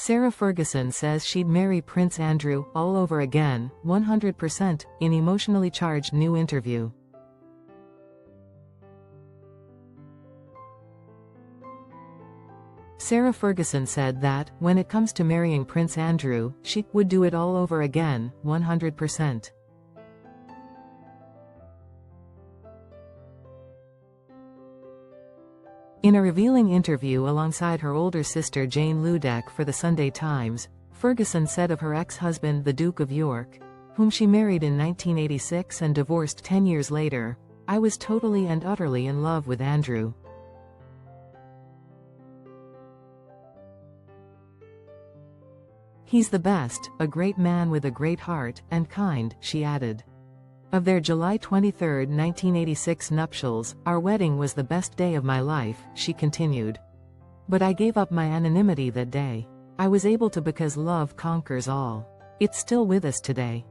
Sarah Ferguson says she'd marry Prince Andrew all over again, 100%, in emotionally charged new interview. Sarah Ferguson said that, when it comes to marrying Prince Andrew, she would do it all over again, 100%. In a revealing interview alongside her older sister Jane Ludeck for the Sunday Times, Ferguson said of her ex-husband the Duke of York, whom she married in 1986 and divorced 10 years later, "I was totally and utterly in love with Andrew. He's the best, a great man with a great heart, and kind," she added. Of their July 23, 1986 nuptials, "Our wedding was the best day of my life," she continued. "But I gave up my anonymity that day. I was able to because love conquers all. It's still with us today."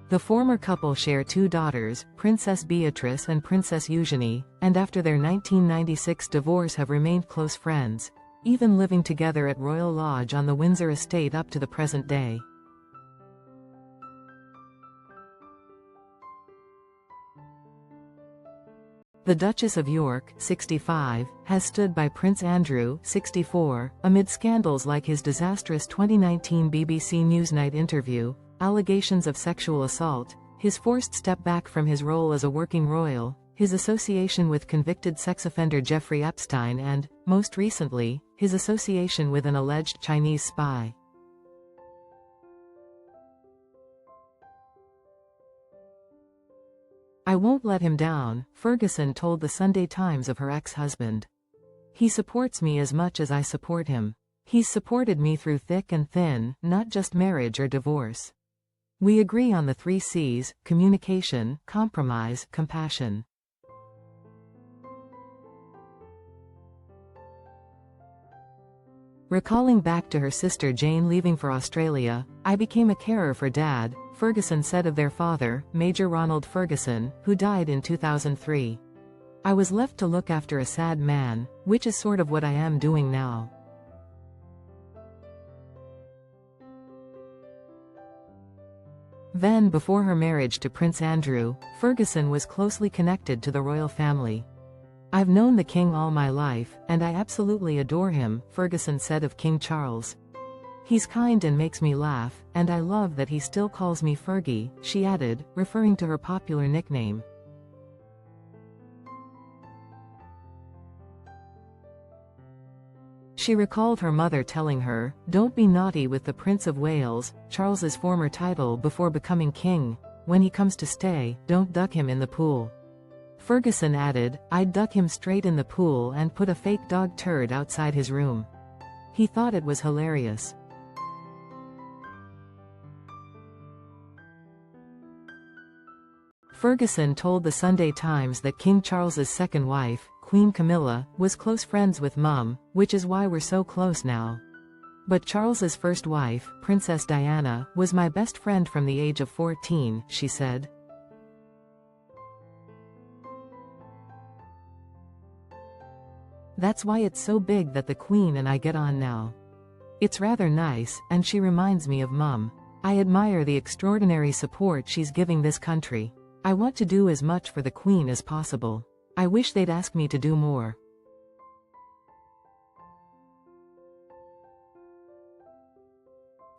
The former couple share two daughters, Princess Beatrice and Princess Eugenie, and after their 1996 divorce have remained close friends, even living together at Royal Lodge on the Windsor estate up to the present day. The Duchess of York, 65, has stood by Prince Andrew, 64, amid scandals like his disastrous 2019 BBC Newsnight interview, allegations of sexual assault, his forced step back from his role as a working royal, his association with convicted sex offender Jeffrey Epstein and, most recently, his association with an alleged Chinese spy. "I won't let him down," Ferguson told the Sunday Times of her ex-husband. "He supports me as much as I support him. He's supported me through thick and thin, not just marriage or divorce. We agree on the 3 C's: communication, compromise, compassion." Recalling back to her sister Jane leaving for Australia, "I became a carer for Dad," Ferguson said of their father, Major Ronald Ferguson, who died in 2003. "I was left to look after a sad man, which is sort of what I am doing now." Then, before her marriage to Prince Andrew, Ferguson was closely connected to the royal family. "I've known the king all my life, and I absolutely adore him," Ferguson said of King Charles. "He's kind and makes me laugh, and I love that he still calls me Fergie," she added, referring to her popular nickname. She recalled her mother telling her, "Don't be naughty with the Prince of Wales," Charles's former title before becoming king. "When he comes to stay, don't duck him in the pool." Ferguson added, "I'd duck him straight in the pool and put a fake dog turd outside his room." He thought it was hilarious. Ferguson told the Sunday Times that King Charles's second wife, Queen Camilla, was close friends with Mum, "which is why we're so close now. But Charles's first wife, Princess Diana, was my best friend from the age of 14, she said. "That's why it's so big that the Queen and I get on now. It's rather nice, and she reminds me of Mum. I admire the extraordinary support she's giving this country. I want to do as much for the Queen as possible. I wish they'd ask me to do more."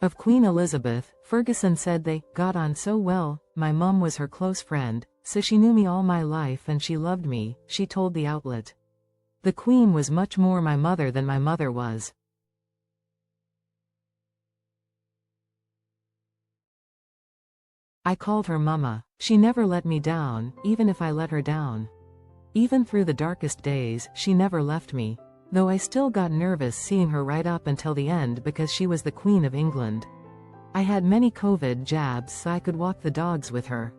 Of Queen Elizabeth, Ferguson said they got on so well. "My mum was her close friend, so she knew me all my life and she loved me," she told the outlet. "The Queen was much more my mother than my mother was. I called her Mama. She never let me down, even if I let her down. Even through the darkest days, she never left me. Though I still got nervous seeing her right up until the end because she was the Queen of England. I had many COVID jabs so I could walk the dogs with her."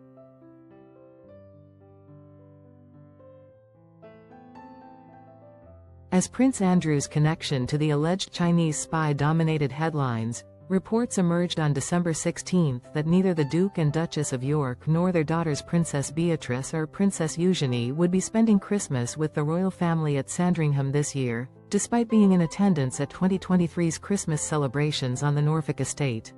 As Prince Andrew's connection to the alleged Chinese spy dominated headlines, Reports emerged on December 16 that neither the Duke and Duchess of York nor their daughters Princess Beatrice or Princess Eugenie would be spending Christmas with the royal family at Sandringham this year, despite being in attendance at 2023's Christmas celebrations on the Norfolk estate.